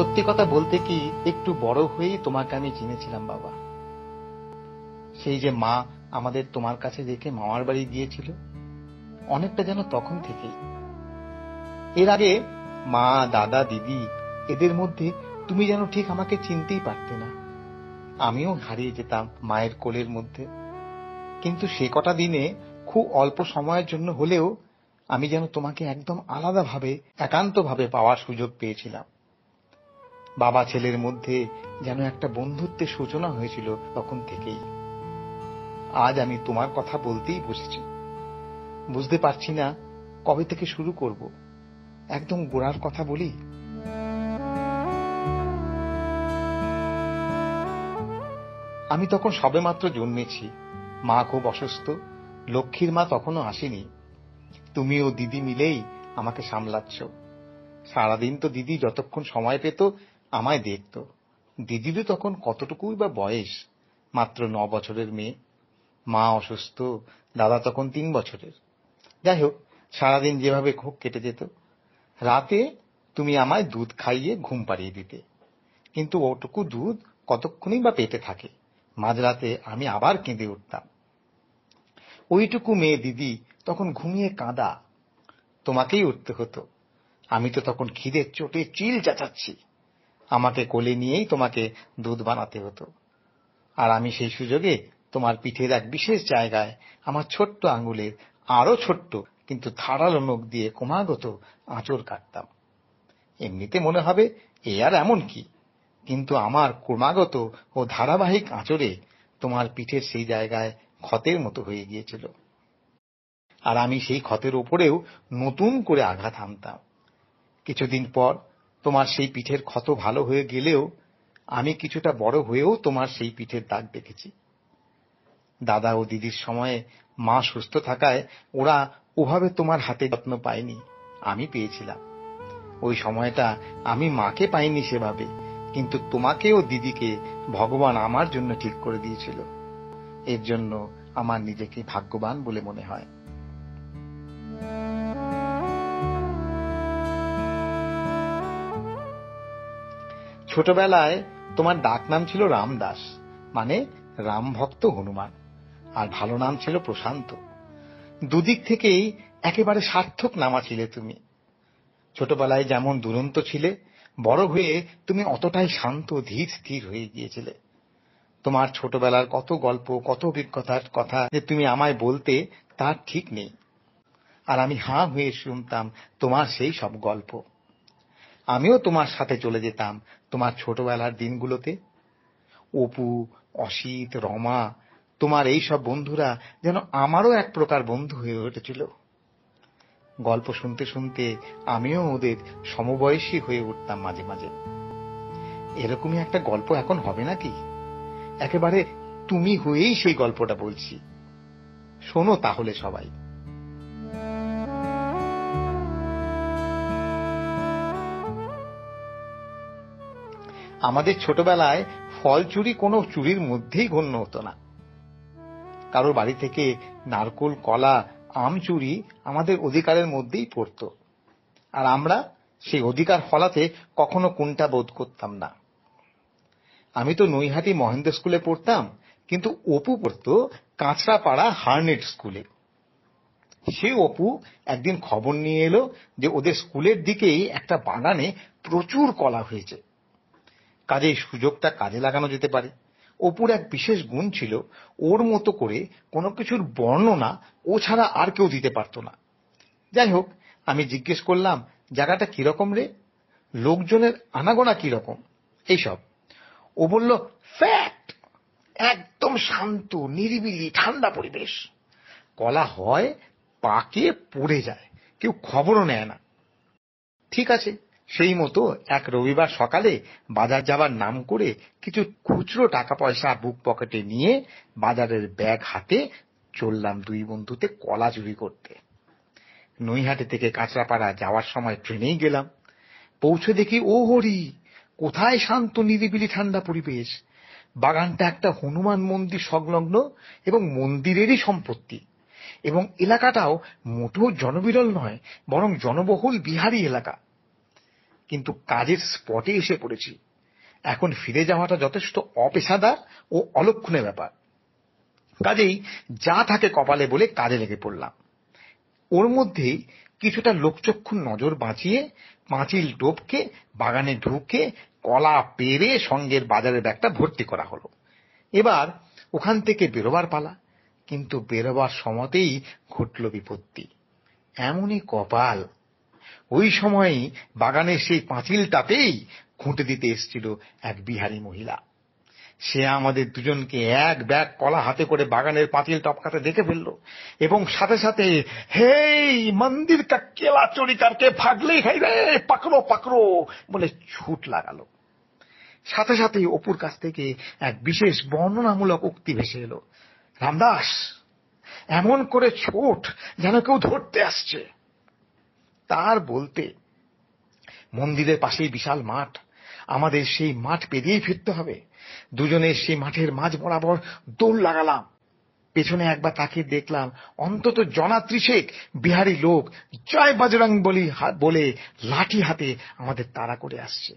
সত্যি কথা বলতে কি, একটু বড় হয়েই তোমাকে আমি চিনেছিলাম বাবা। সেই যে মা আমাদের তোমার কাছে রেখে মামার বাড়ি গিয়েছিল, অনেকটা যেন তখন থেকেই। এর আগে মা, দাদা, দিদি এদের মধ্যে তুমি যেন ঠিক আমাকে চিনতেই পারতে না। আমিও হারিয়ে যেতাম মায়ের কোলের মধ্যে। কিন্তু সে কটা দিনে খুব অল্প সময়ের জন্য হলেও আমি যেন তোমাকে একদম আলাদাভাবে, একান্তভাবে পাওয়ার সুযোগ পেয়েছিলাম। বাবা ছেলের মধ্যে যেন একটা বন্ধুত্বের সূচনা হয়েছিল তখন থেকেই। আজ আমি তোমার কথা বলতেই বসেছি। বুঝতে পারছি না কবে থেকে শুরু করব। একদম গোড়ার কথা বলি। আমি তখন সবেমাত্র জন্মেছি। মা খুব অসুস্থ, লক্ষ্মীর মা তখনও আসেনি। তুমি ও দিদি মিলেই আমাকে সামলাচ্ছ। সারাদিন তো দিদি যতক্ষণ সময় পেত আমায় দেখত। দিদিরও তখন কতটুকুই বা বয়স, মাত্র 9 বছরের মেয়ে। মা অসুস্থ, দাদা তখন 3 বছরের। যাই হোক, সারাদিন যেভাবে খুব কেটে যেত। রাতে তুমি আমায় দুধ খাইয়ে ঘুম পাড়িয়ে দিতে, কিন্তু ওটুকু দুধ কতক্ষণই বা পেটে থাকে। মাঝরাতে আমি আবার কেঁদে উঠতাম। ওইটুকু মেয়ে দিদি তখন ঘুমিয়ে কাঁদা, তোমাকেই উঠতে হতো। আমি তো তখন খিদের চোটে চিল চাচাচ্ছি। আমাকে কোলে নিয়েই তোমাকে দুধ বানাতে হতো। আর আমি সেই সুযোগে তোমার পিঠের এক বিশেষ জায়গায় আমার ছোট্ট আঙুলের আরো ছোট্ট কিন্তু ধারালো নখ দিয়ে ক্রমাগত আঁচড় কাটতাম। এমনিতে মনে হবে এ আর এমন কি, কিন্তু আমার ক্রমাগত ও ধারাবাহিক আঁচড়ে তোমার পিঠের সেই জায়গায় ক্ষতের মতো হয়ে গিয়েছিল। আর আমি সেই ক্ষতের ওপরেও নতুন করে আঘাত হানতাম। কিছুদিন পর তোমার সেই পিঠের ক্ষত ভালো হয়ে গেলেও আমি কিছুটা বড় হয়েও তোমার সেই পিঠের দাগ দেখেছি। দাদা ও দিদির সময়ে মা সুস্থ থাকায় ওরা ওভাবে তোমার হাতে যত্ন পায়নি, আমি পেয়েছিলাম। ওই সময়টা আমি মাকে পাইনি সেভাবে, কিন্তু তোমাকে ও দিদিকে ভগবান আমার জন্য ঠিক করে দিয়েছিল। এর জন্য আমার নিজেকে ভাগ্যবান বলে মনে হয়। ছোটবেলায় তোমার ডাক নাম ছিল রামদাস, মানে রাম ভক্ত হনুমান। আর ভালো নাম ছিল প্রশান্ত। দুদিক থেকেই একেবারে সার্থক নামা ছিলে তুমি। ছোটবেলায় যেমন দুরন্ত ছিলে, বড় হয়ে তুমি অতটাই শান্ত, ধীর স্থির হয়ে গিয়েছিলে। তোমার ছোটবেলার কত গল্প, কত অভিজ্ঞতার কথা যে তুমি আমায় বলতে, তার ঠিক নেই। আর আমি হাঁ হয়ে শুনতাম তোমার সেই সব গল্প। আমিও তোমার সাথে চলে যেতাম তোমার ছোটবেলার দিনগুলোতে। অপু, অসিত, রমা, তোমার এই সব বন্ধুরা যেন আমারও এক প্রকার বন্ধু হয়ে উঠেছিল। গল্প শুনতে শুনতে আমিও ওদের সমবয়সী হয়ে উঠতাম মাঝে মাঝে। এরকমই একটা গল্প এখন হবে নাকি? একেবারে তুমি হয়েই সেই গল্পটা বলছি। শোনো তাহলে সবাই। আমাদের ছোটবেলায় ফল চুরি কোনো চুরির মধ্যেই গণ্য হতো না। কারোর বাড়ি থেকে নারকোল, কলা, আম চুরি আমাদের অধিকারের মধ্যেই পড়তো। আর আমরা সেই অধিকার ফলাতে কখনো কুণ্ঠা বোধ করতাম না। আমি তো নৈহাটি মহেন্দ্র স্কুলে পড়তাম, কিন্তু অপু পড়তো কাঁচরাপাড়া হার্নেট স্কুলে। সে অপু একদিন খবর নিয়ে এলো যে ওদের স্কুলের দিকেই একটা বাগানে প্রচুর কলা হয়েছে, কাজেই সুযোগটা কাজে লাগানো যেতে পারে। অপুর এক বিশেষ গুণ ছিল, ওর মতো করে কোনো কিছুর বর্ণনা ও ছাড়া আর কেউ দিতে পারত না। যাই হোক, আমি জিজ্ঞেস করলাম, জায়গাটা কিরকম রে, লোকজনের আনাগোনা কিরকম, এইসব। ও বলল, ফ্যাক্ট, একদম শান্ত, নিরিবিলি, ঠান্ডা পরিবেশ। কলা হয়, পাকে, পড়ে যায়, কেউ খবরও নেয় না। ঠিক আছে, সেই মতো এক রবিবার সকালে বাজার যাবার নাম করে কিছু খুচরো টাকা পয়সা বুক পকেটে নিয়ে বাজারের ব্যাগ হাতে চললাম দুই বন্ধুতে কলা চুরি করতে। নৈহাটি থেকে কাঁচরাপাড়া যাওয়ার সময় ট্রেনেই গেলাম। পৌঁছে দেখি, ও হরি, কোথায় শান্ত নিরিবিলি ঠান্ডা পরিবেশ! বাগানটা একটা হনুমান মন্দির সংলগ্ন এবং মন্দিরেরই সম্পত্তি, এবং এলাকাটাও মোটেও জনবিরল নয়, বরং জনবহুল বিহারি এলাকা। কিন্তু কাজের স্পটে এসে পড়েছি। এখন ফিরে যাওয়াটা যথেষ্ট অপেশাদার ও অলক্ষণের ব্যাপার। কাজেই যা থাকে কপালে বলে কাজে লেগে পড়লাম। ওর মধ্যেই কিছুটা লোকচক্ষুর নজর বাঁচিয়ে পাঁচিল টপকে বাগানে ঢুকে কলা পেরে সঙ্গের বাজারের ব্যাগটা ভর্তি করা হলো। এবার ওখান থেকে বেরোবার পালা। কিন্তু বেরোবার সময়তেই ঘটল বিপত্তি। এমনই কপাল, ওই সময়ই বাগানের সেই পাঁচিলটাতেই খুঁটে দিতে এসেছিল এক বিহারী মহিলা। সে আমাদের দুজনকে এক ব্যাগ কলা হাতে করে বাগানের পাঁচিল টপকাতে দেখে ফেললো এবং সাথে সাথে হেই মন্দির কা কেলা চোরি করকে ভাগলে হাই রে, পাকড়ো পাকড়ো বলে ছুট লাগালো। সাথে সাথে অপুর কাছ থেকে এক বিশেষ বর্ণনামূলক উক্তি ভেসে এলো। রামদাস, এমন করে ছোট যেন কেউ ধরতে আসছে। তার বলতে মন্দিরের পাশেই বিশাল মাঠ, আমাদের সেই মাঠ পেরিয়েই ফিরতে হবে। দুজনে সেই মাঠের মাঝ বরাবর দৌড় লাগালাম। পেছনে একবার তাকিয়ে দেখলাম অন্তত জনা 30 বিহারী লোক জয় বজরং বলি বলে লাঠি হাতে আমাদের তাড়া করে আসছে।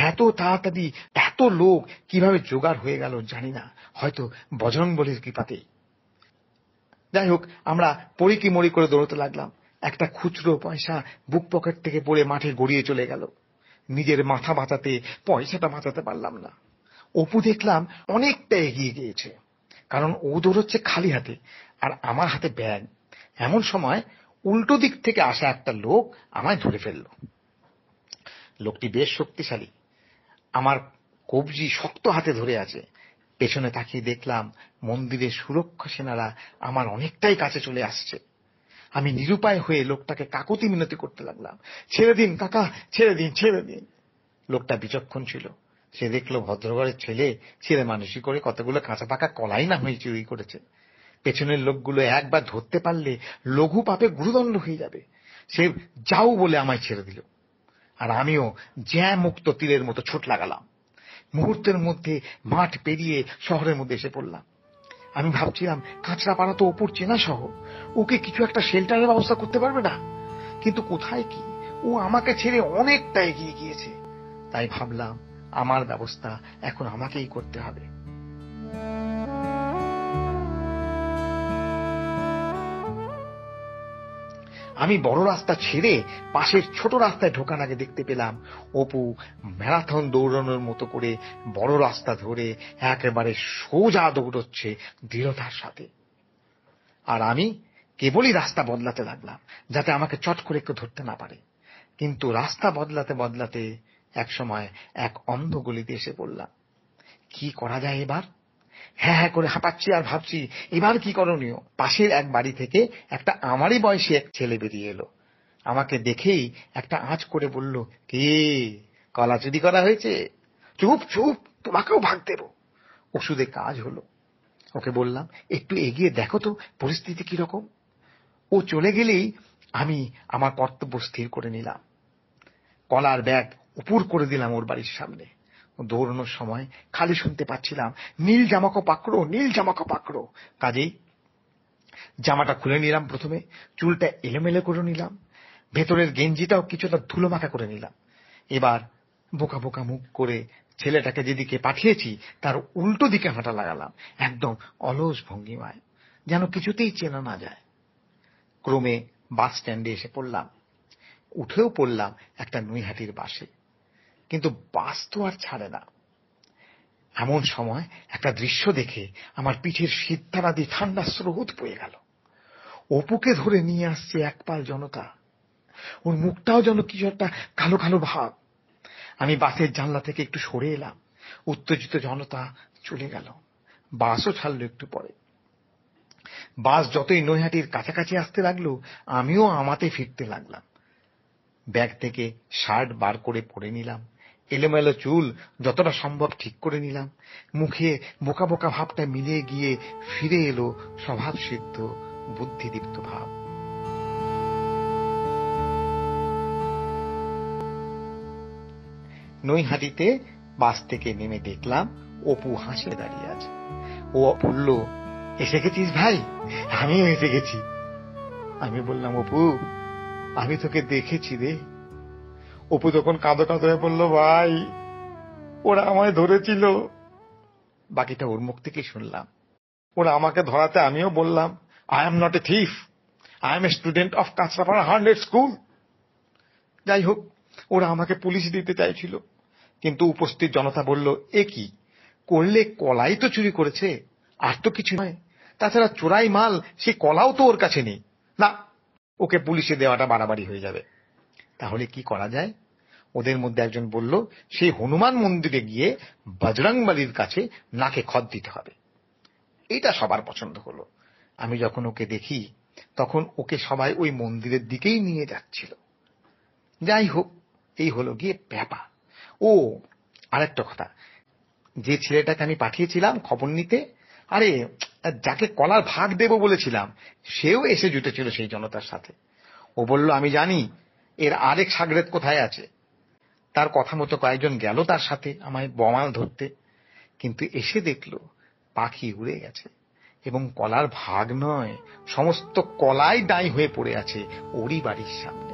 এত তাড়াতাড়ি এত লোক কিভাবে জোগাড় হয়ে গেল জানি না, হয়তো বজরং বলির কৃপাতেই। যাই হোক, আমরা পড়ি কি মরি করে দৌড়তে লাগলাম। একটা খুচরো পয়সা বুক পকেট থেকে পড়ে মাঠে গড়িয়ে চলে গেল। নিজের মাথা বাঁচাতে পয়সাটা বাঁচাতে পারলাম না। অপু দেখলাম অনেকটা এগিয়ে গিয়েছে, কারণ ও দৌড়চ্ছে খালি হাতে আর আমার হাতে ব্যাগ। এমন সময় উল্টো দিক থেকে আসা একটা লোক আমায় ধরে ফেলল। লোকটি বেশ শক্তিশালী, আমার কবজি শক্ত হাতে ধরে আছে। পেছনে তাকিয়ে দেখলাম মন্দিরের সুরক্ষা সেনারা আমার অনেকটাই কাছে চলে আসছে। আমি নিরুপায় হয়ে লোকটাকে কাকুতি মিনতি করতে লাগলাম, ছেড়ে দিন কাকা, ছেড়ে দিন, ছেড়ে দিন। লোকটা বিচক্ষণ ছিল, সে দেখলো ভদ্রঘরের ছেলে ছেলে মানুষই করে কতগুলো কাঁচা পাকা কলাই না হয়ে চুরি করেছে। পেছনের লোকগুলো একবার ধরতে পারলে লঘু পাপে গুরুদণ্ড হয়ে যাবে। সে যাও বলে আমায় ছেড়ে দিল, আর আমিও জ্যা মুক্ত তীরের মতো ছুট লাগালাম। মুহূর্তের মধ্যে মাঠ পেরিয়ে শহরের মধ্যে এসে পড়লাম। আমি ভাবছিলাম কাঁচরাপাড়া তো অপুর চেনা শহর, ওকে কিছু একটা শেল্টারের ব্যবস্থা করতে পারবে না। কিন্তু কোথায় কি, ও আমাকে ছেড়ে অনেকটা এগিয়ে গিয়েছে। তাই ভাবলাম আমার ব্যবস্থা এখন আমাকেই করতে হবে। আমি বড় রাস্তা ছেড়ে পাশের ছোট রাস্তায় ঢোকার আগে দেখতে পেলাম অপু ম্যারাথন দৌড়ানোর মতো করে বড় রাস্তা ধরে একেবারে সোজা দৌড়চ্ছে দৃঢ়তার সাথে। আর আমি কেবলই রাস্তা বদলাতে লাগলাম যাতে আমাকে চট করে কেউ ধরতে না পারে। কিন্তু রাস্তা বদলাতে বদলাতে একসময় এক অন্ধ গলিতে এসে পড়লাম। কি করা যায় এবার? হ্যাঁ হ্যাঁ করে হাঁপাচ্ছি আর ভাবছি এবার কি করণীয়। পাশের এক বাড়ি থেকে একটা আমারই বয়সী এক ছেলে বেরিয়ে এলো। আমাকে দেখেই একটা আঁচ করে বলল, কে, কলা চুরি করা হয়েছে? চুপ চুপ, তোমাকেও ভাগ দেব। ওষুধে কাজ হলো। ওকে বললাম, একটু এগিয়ে দেখো তো পরিস্থিতি কিরকম। ও চলে গেলেই আমি আমার কর্তব্য স্থির করে নিলাম। কলার ব্যাগ উপর করে দিলাম ওর বাড়ির সামনে। দৌড়ানোর সময় খালি শুনতে পাচ্ছিলাম, নীল জামাকো পাকড়ো, নীল জামাকো পাকড়ো। কাজেই জামাটা খুলে নিলাম। প্রথমে চুলটা এলোমেলো করে নিলাম, ভেতরের গেঞ্জিটাও কিছুটা ধুলো মাখা করে নিলাম। এবার বোকা বোকা মুখ করে ছেলেটাকে যেদিকে পাঠিয়েছি তার উল্টো দিকে হাঁটা লাগালাম, একদম অলস ভঙ্গিমায়, যেন কিছুতেই চেনা না যায়। ক্রমে বাস স্ট্যান্ডে এসে পড়লাম। উঠেও পড়লাম একটা নৈহাটির বাসে, কিন্তু বাস তো আর ছাড়ে না। এমন সময় একটা দৃশ্য দেখে আমার পিঠের শীততারা দিয়ে ঠান্ডা স্রোত বয়ে গেল। অপুকে ধরে নিয়ে আসছে একপাল জনতা, ওর মুখটাও যেন কিছু একটা কালো কালো ভাব। আমি বাসের জানলা থেকে একটু সরে এলাম। উত্তেজিত জনতা চলে গেল, বাসও ছাড়লো একটু পরে। বাস যতই নৈহাটির কাছাকাছি আসতে লাগলো আমিও আমাতে ফিরতে লাগলাম। ব্যাগ থেকে শার্ট বার করে পরে নিলাম, এলোমেলো চুল যতটা সম্ভব ঠিক করে নিলাম। মুখে বোকা বোকা ভাবটা মিলিয়ে গিয়ে ফিরে এলো স্বভাব সিদ্ধ বুদ্ধিদীপ্ত ভাব। নৈহাটিতে বাস থেকে নেমে দেখলাম অপু হাসে দাঁড়িয়ে আছে। ও বলল, এসে গেছিস ভাই? আমিও এসে গেছি। আমি বললাম, অপু আমি তোকে দেখেছি রে। অপু তখন কাঁদো কাঁদো হয়ে বলল, ভাই ওরা আমায় ধরেছিল। বাকিটা ওর মুখ থেকেই শুনলাম। ওরা আমাকে ধরাতে আমিও বললাম, I am not a thief, I M a student of Kanchrapara 100 school. যাই হোক, ওরা আমাকে পুলিশ দিতে চাইছিল, কিন্তু উপস্থিত জনতা বলল, এ কি করলে, কলাই তো চুরি করেছে, আর তো কিছু নয়, তাছাড়া চোরাই মাল, সে কলাও তো ওর কাছে নেই, না, ওকে পুলিশে দেওয়াটা বাড়াবাড়ি হয়ে যাবে। তাহলে কি করা যায়? ওদের মধ্যে একজন বলল, সেই হনুমান মন্দিরে গিয়ে বজরংবলীর কাছে নাকে খত দিতে হবে। এটা সবার পছন্দ হলো। আমি যখন ওকে দেখি, তখন ওকে সবাই ওই মন্দিরের দিকেই নিয়ে যাচ্ছিল। যাই হোক, এই হলো গিয়ে ব্যাপার। ও, আরেকটা কথা, যে ছেলেটাকে আমি পাঠিয়েছিলাম খবর নিতে, আরে যাকে কলার ভাগ দেব বলেছিলাম, সেও এসে জুটেছিল সেই জনতার সাথে। ও বলল, আমি জানি এর আরেক সাগরেদ কোথায় আছে। তার কথা মতো কয়েকজন গেল তার সাথে আমায় বমাল ধরতে, কিন্তু এসে দেখলো পাখি উড়ে গেছে, এবং কলার ভাগ নয়, সমস্ত কলাই ডাই হয়ে পড়ে আছে ওরই বাড়ির সামনে।